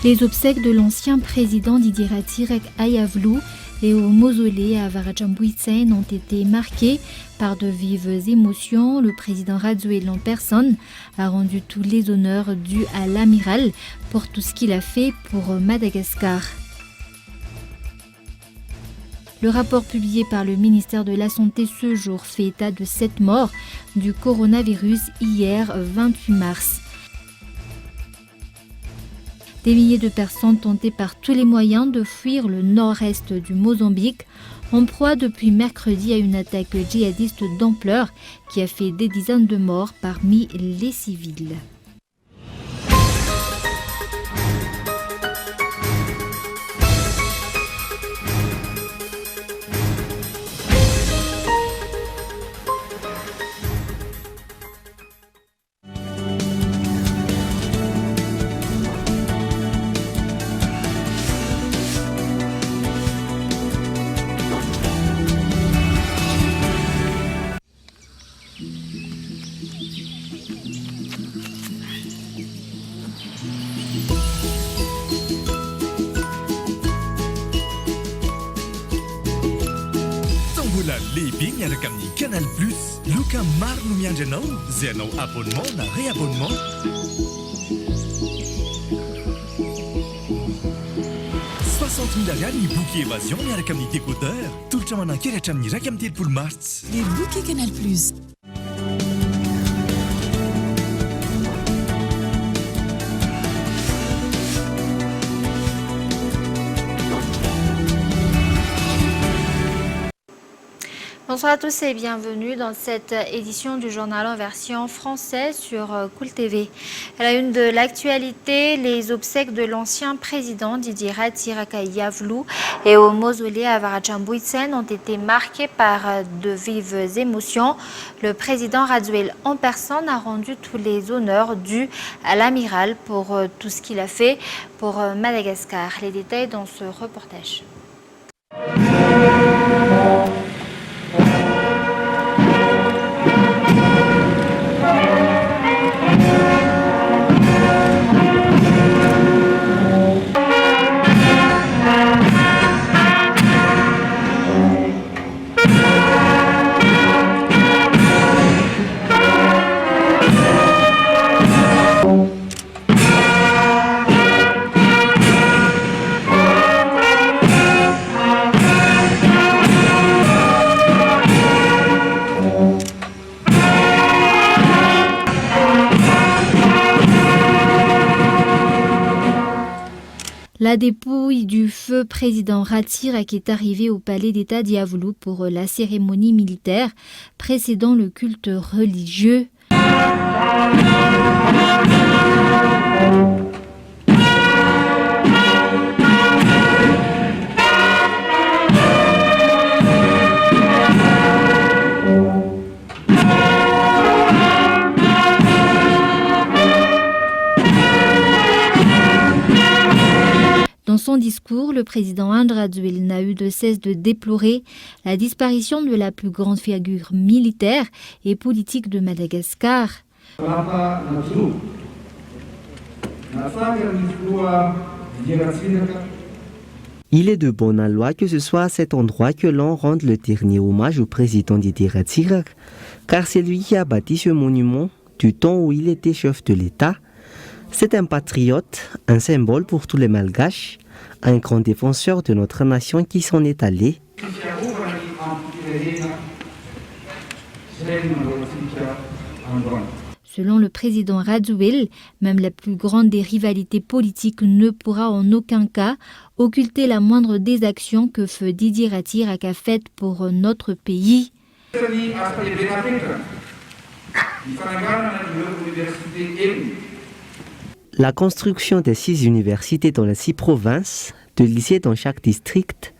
Les obsèques de l'ancien président Didier Ratsirek à Yavlou et au mausolée à Varadjambuitsen ont été marquées par de vives émotions. Le président Radziwiłł en personne a rendu tous les honneurs dus à l'amiral pour tout ce qu'il a fait pour Madagascar. Le rapport publié par le ministère de la Santé ce jour fait état de 7 morts du coronavirus hier 28 mars. Des milliers de personnes tentaient par tous les moyens de fuir le nord-est du Mozambique, en proie depuis mercredi à une attaque djihadiste d'ampleur qui a fait des dizaines de morts parmi les civils. Lehibe miaraka amin'ny Canal Plus. Loka maro no miandry anao izay anao abonnement na réabonnement. $60,000 ny bouquet évasion miaraka amin'ny décodeur. Tolotra manankery hatramin'ny 1.3 martsa. Les bouquets Canal Plus. Bonsoir à tous et bienvenue dans cette édition du journal en version française sur Cool TV. À la une de l'actualité, les obsèques de l'ancien président Didier Ratsirek à Yavlou et au mausolée à Varadjambuitsen ont été marquées par de vives émotions. Le président Radziwiłł en personne a rendu tous les honneurs dus à l'amiral pour tout ce qu'il a fait pour Madagascar. Les détails dans ce reportage. La dépouille du feu président Ratsirek est arrivée au palais d'État d'Yavlou pour la cérémonie militaire précédant le culte religieux. Dans son discours, le président Radziwiłł n'a eu de cesse de déplorer la disparition de la plus grande figure militaire et politique de Madagascar. Il est de bonne loi que ce soit à cet endroit que l'on rende le dernier hommage au président Didier Ratsirek, car c'est lui qui a bâti ce monument du temps où il était chef de l'État. C'est un patriote, un symbole pour tous les Malgaches, un grand défenseur de notre nation qui s'en est allé. Selon le président Radziwiłł, même la plus grande des rivalités politiques ne pourra en aucun cas occulter la moindre des actions que feu Didier Ratsirek a faites pour notre pays. La construction des 6 universités dans les 6 provinces, de lycées dans chaque district,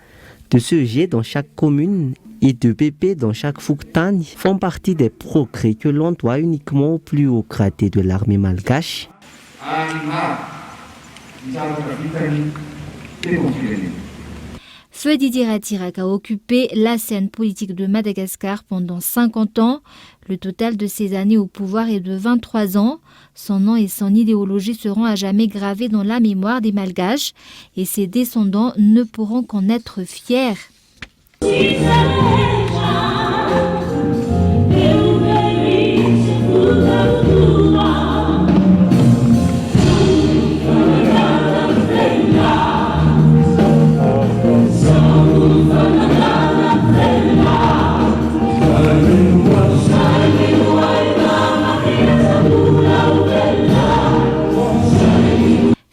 de CEG dans chaque commune et de BP dans chaque fouctagne font partie des progrès que l'on doit uniquement au plus haut gradé de l'armée malgache. Feu Didier Rattirac a occupé la scène politique de Madagascar pendant 50 ans. Le total de ses années au pouvoir est de 23 ans. Son nom et son idéologie seront à jamais gravés dans la mémoire des Malgaches et ses descendants ne pourront qu'en être fiers.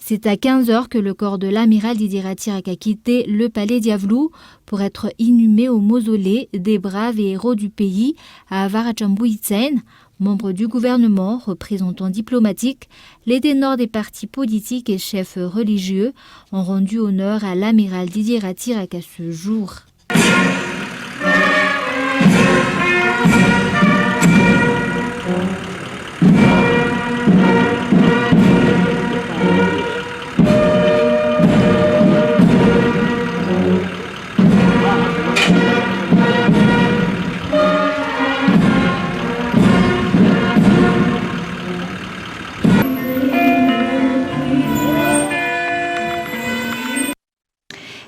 C'est à 15h que le corps de l'amiral Didier Rattirac a quitté le palais Diavelou pour être inhumé au mausolée des braves et héros du pays à Avaratjambuitsen. Membres du gouvernement, représentants diplomatiques, les ténors des partis politiques et chefs religieux ont rendu honneur à l'amiral Didier Rattirac à ce jour.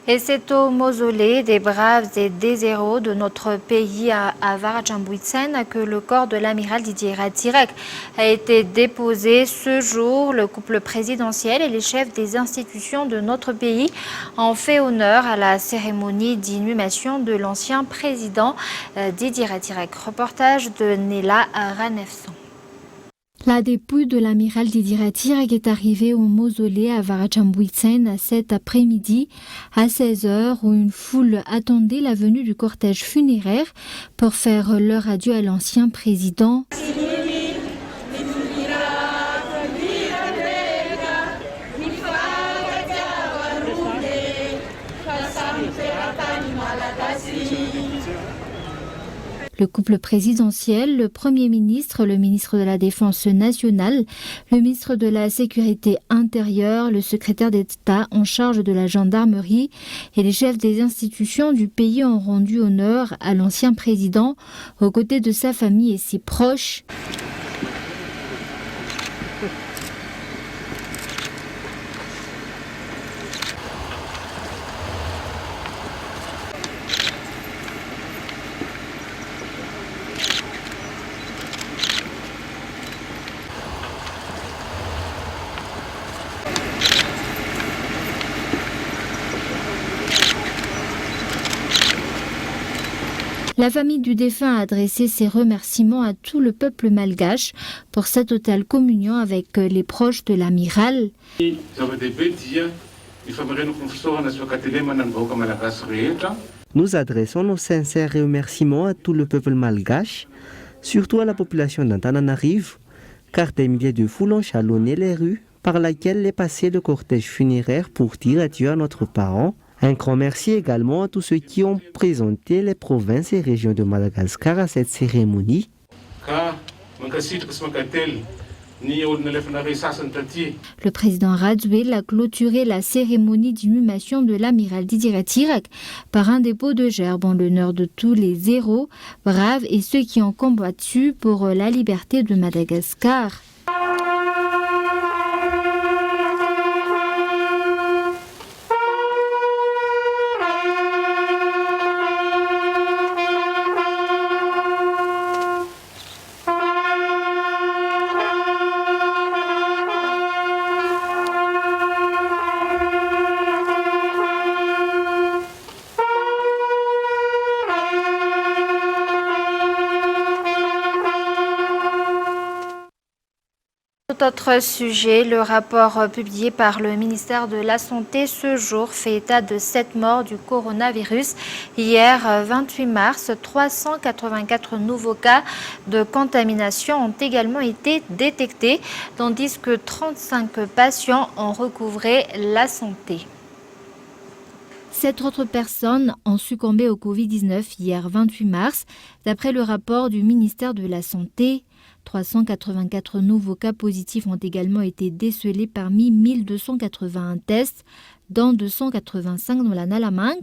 Et c'est au mausolée des braves et des héros de notre pays à Avaratjambuitsen que le corps de l'amiral Didier Rattirac a été déposé ce jour. Le couple présidentiel et les chefs des institutions de notre pays ont fait honneur à la cérémonie d'inhumation de l'ancien président Didier Rattirac. Reportage de Nela Ranefson. La dépouille de l'amiral Didier Rattirac est arrivée au mausolée à Avaratjambuitsen cet après-midi à 16h où une foule attendait la venue du cortège funéraire pour faire leur adieu à l'ancien président. Le couple présidentiel, le Premier ministre, le ministre de la Défense nationale, le ministre de la Sécurité intérieure, le secrétaire d'État en charge de la gendarmerie et les chefs des institutions du pays ont rendu honneur à l'ancien président aux côtés de sa famille et ses proches. La famille du défunt a adressé ses remerciements à tout le peuple malgache pour sa totale communion avec les proches de l'amiral. Nous adressons nos sincères remerciements à tout le peuple malgache, surtout à la population d'Antananarivo, car des milliers de foules ont jalonné les rues par laquelle est passé le cortège funéraire pour dire adieu à notre parent. Un grand merci également à tous ceux qui ont présenté les provinces et régions de Madagascar à cette cérémonie. Le président Rajoelina a clôturé la cérémonie d'inhumation de l'amiral Didier Rattirac par un dépôt de gerbes en l'honneur de tous les héros, braves et ceux qui ont combattu pour la liberté de Madagascar. Autre sujet, le rapport publié par le ministère de la Santé ce jour fait état de 7 morts du coronavirus. Hier, 28 mars, 384 nouveaux cas de contamination ont également été détectés, tandis que 35 patients ont recouvré la santé. 7 autres personnes ont succombé au Covid-19 hier 28 mars, d'après le rapport du ministère de la Santé. 384 nouveaux cas positifs ont également été décelés parmi 1281 tests. dont 285 dans la Nalamang,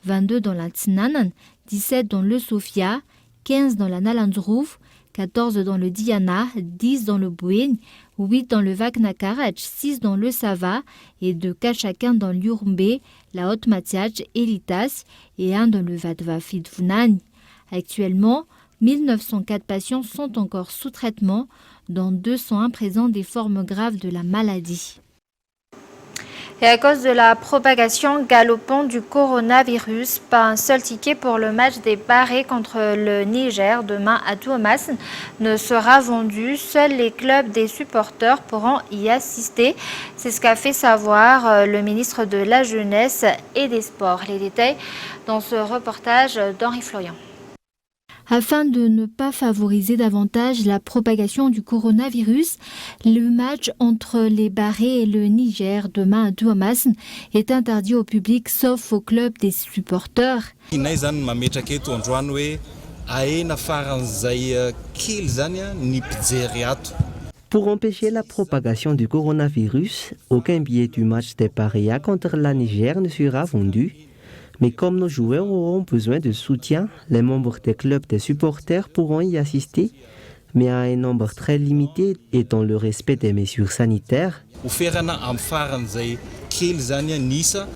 22 dans la Tsinanan, 17 dans le Sofia, 15 dans la Nalandrouf, 14 dans le Diana, 10 dans le Bouin, 8 dans le Vaknakarach, 6 dans le Sava et 2 cas chacun dans l'Urumbe, la Haute-Matiach et l'Itas et 1 dans le Vadvafidvunan. Actuellement, 1904 patients sont encore sous traitement, dont 201 présentent des formes graves de la maladie. Et à cause de la propagation galopante du coronavirus, pas un seul ticket pour le match des Barrés contre le Niger demain à Tuamas ne sera vendu. Seuls les clubs des supporters pourront y assister. C'est ce qu'a fait savoir le ministre de la Jeunesse et des Sports. Les détails dans ce reportage d'Henri Florian. Afin de ne pas favoriser davantage la propagation du coronavirus, le match entre les Barrés et le Niger demain à Tuamas est interdit au public sauf au club des supporters. Pour empêcher la propagation du coronavirus, aucun billet du match des Barrés contre la Niger ne sera vendu. Mais comme nos joueurs auront besoin de soutien, les membres des clubs des supporters pourront y assister, mais à un nombre très limité et dans le respect des mesures sanitaires.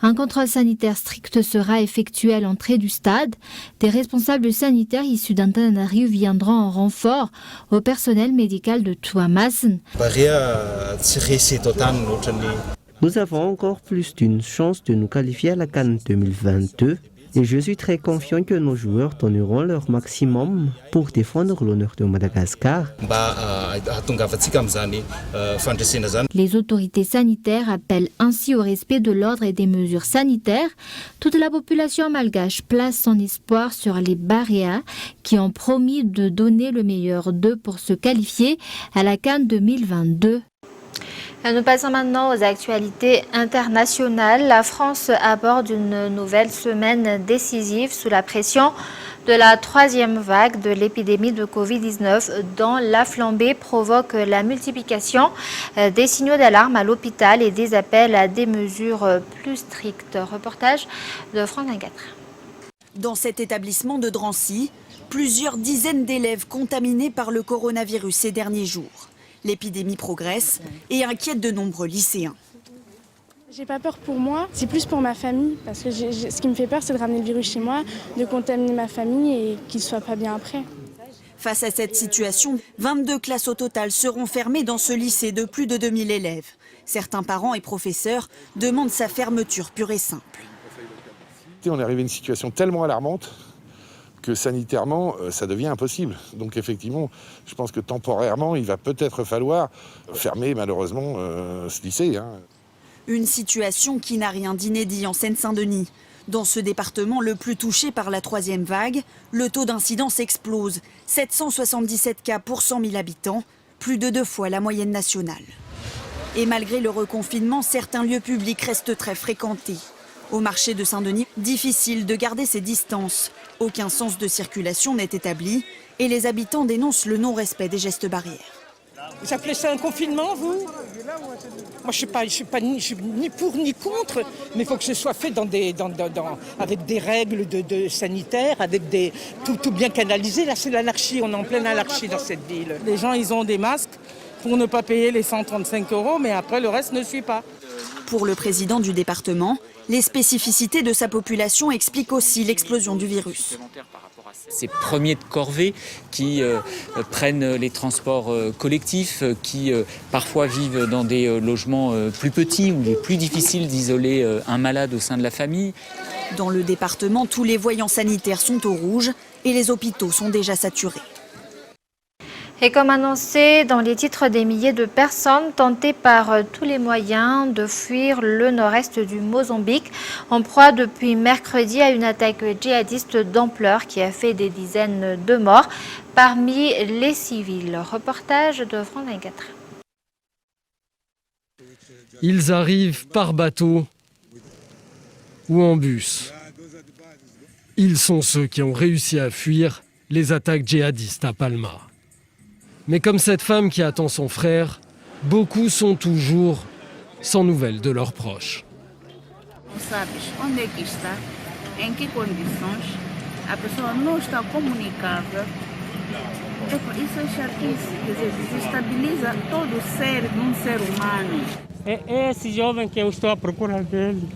Un contrôle sanitaire strict sera effectué à l'entrée du stade. Des responsables sanitaires issus d'Antananarivo viendront en renfort au personnel médical de Tuamas. Nous avons encore plus d'une chance de nous qualifier à la CAN 2022 et je suis très confiant que nos joueurs donneront leur maximum pour défendre l'honneur de Madagascar. Les autorités sanitaires appellent ainsi au respect de l'ordre et des mesures sanitaires. Toute la population malgache place son espoir sur les Barréas qui ont promis de donner le meilleur d'eux pour se qualifier à la CAN 2022. Nous passons maintenant aux actualités internationales. La France aborde une nouvelle semaine décisive sous la pression de la troisième vague de l'épidémie de Covid-19 dont la flambée provoque la multiplication des signaux d'alarme à l'hôpital et des appels à des mesures plus strictes. Reportage de Franck 24. Dans cet établissement de Drancy, plusieurs dizaines d'élèves contaminés par le coronavirus ces derniers jours. L'épidémie progresse et inquiète de nombreux lycéens. J'ai pas peur pour moi, c'est plus pour ma famille. Parce que ce qui me fait peur, c'est de ramener le virus chez moi, de contaminer ma famille et qu'il ne soit pas bien après. Face à cette situation, 22 classes au total seront fermées dans ce lycée de plus de 2000 élèves. Certains parents et professeurs demandent sa fermeture pure et simple. On est arrivé à une situation tellement alarmante que sanitairement, ça devient impossible. Donc effectivement, je pense que temporairement, il va peut-être falloir fermer malheureusement ce lycée. Une situation qui n'a rien d'inédit en Seine-Saint-Denis. Dans ce département le plus touché par la troisième vague, le taux d'incidence explose. 777 cas pour 100 000 habitants, plus de 2 fois la moyenne nationale. Et malgré le reconfinement, certains lieux publics restent très fréquentés. Au marché de Saint-Denis, difficile de garder ses distances. Aucun sens de circulation n'est établi et les habitants dénoncent le non-respect des gestes barrières. Vous appelez ça un confinement, vous? Moi, je suis ni pour ni contre, mais il faut que ce soit fait avec des règles de sanitaires, avec tout bien canalisé. Là, c'est l'anarchie, on est en pleine anarchie dans cette ville. Les gens, ils ont des masques pour ne pas payer les 135 €, mais après, le reste ne suit pas. Pour le président du département, les spécificités de sa population expliquent aussi l'explosion du virus. Ces premiers de corvée qui prennent les transports collectifs, qui parfois vivent dans des logements plus petits où il est plus difficile d'isoler un malade au sein de la famille. Dans le département, tous les voyants sanitaires sont au rouge et les hôpitaux sont déjà saturés. Et comme annoncé dans les titres, des milliers de personnes tentées par tous les moyens de fuir le nord-est du Mozambique, en proie depuis mercredi à une attaque djihadiste d'ampleur qui a fait des dizaines de morts parmi les civils. Reportage de France 24. Ils arrivent par bateau ou en bus. Ils sont ceux qui ont réussi à fuir les attaques djihadistes à Palma. Mais comme cette femme qui attend son frère, beaucoup sont toujours sans nouvelles de leurs proches. Não sabes onde é que está, em que condições, a pessoa não está comunicável. Isso é chatice, quer dizer, desestabiliza todo o ser de um ser humano. É esse jovem que eu estou à procura dele.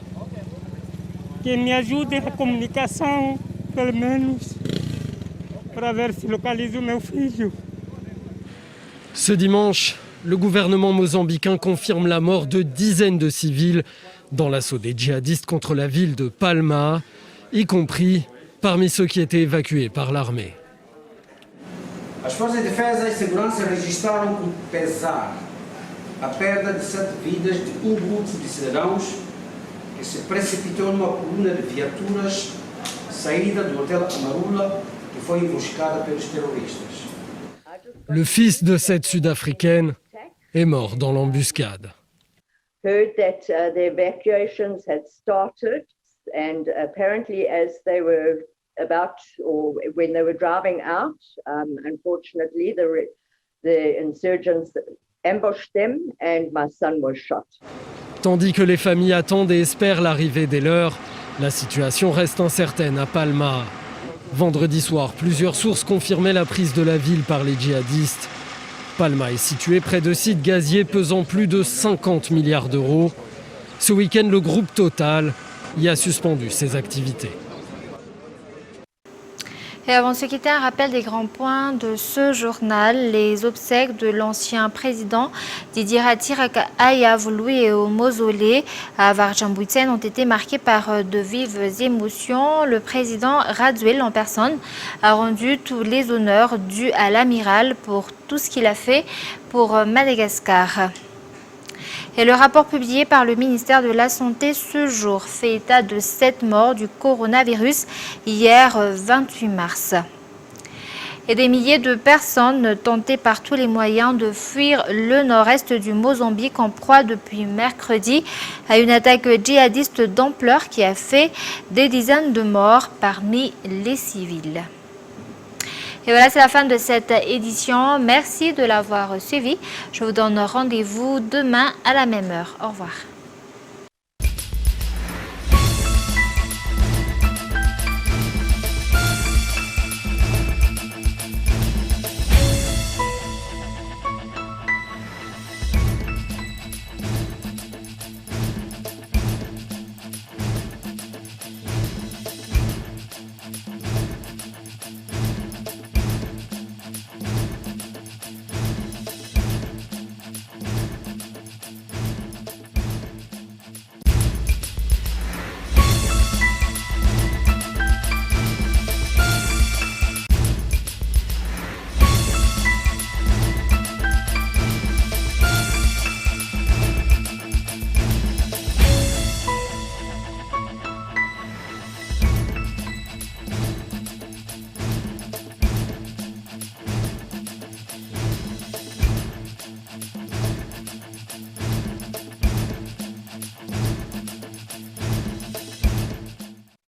Que me ajude na comunicação, pelo menos, para ver se localizo meu filho. Ce dimanche, le gouvernement mozambicain confirme la mort de dizaines de civils dans l'assaut des djihadistes contre la ville de Palma, y compris parmi ceux qui étaient évacués par l'armée. As forças de defesa e segurança registraram com pesar a perda de 7 vidas de um grupo de cidadãos que se precipitou numa coluna de viaturas saída do Hotel Amarula que foi emboscada pelos terroristas. Le fils de cette Sud-Africaine est mort dans l'embuscade. Heard that the evacuations had started, and apparently as they were about, or when they were driving out, unfortunately the insurgents ambushed them and my son was shot. Tandis que les familles attendent et espèrent l'arrivée des leurs, la situation reste incertaine à Palma. Vendredi soir, plusieurs sources confirmaient la prise de la ville par les djihadistes. Palma est située près de sites gaziers pesant plus de 50 milliards d'euros. Ce week-end, le groupe Total y a suspendu ses activités. Et avant de se quitter, un rappel des grands points de ce journal. Les obsèques de l'ancien président Didier Ratsiraka Ayavului au mausolée à Varjambouitsen ont été marquées par de vives émotions. Le président Radziwiłł en personne a rendu tous les honneurs dus à l'amiral pour tout ce qu'il a fait pour Madagascar. Et le rapport publié par le ministère de la Santé ce jour fait état de 7 morts du coronavirus hier 28 mars. Et des milliers de personnes tentaient par tous les moyens de fuir le nord-est du Mozambique en proie depuis mercredi à une attaque djihadiste d'ampleur qui a fait des dizaines de morts parmi les civils. Et voilà, c'est la fin de cette édition. Merci de l'avoir suivi. Je vous donne rendez-vous demain à la même heure. Au revoir.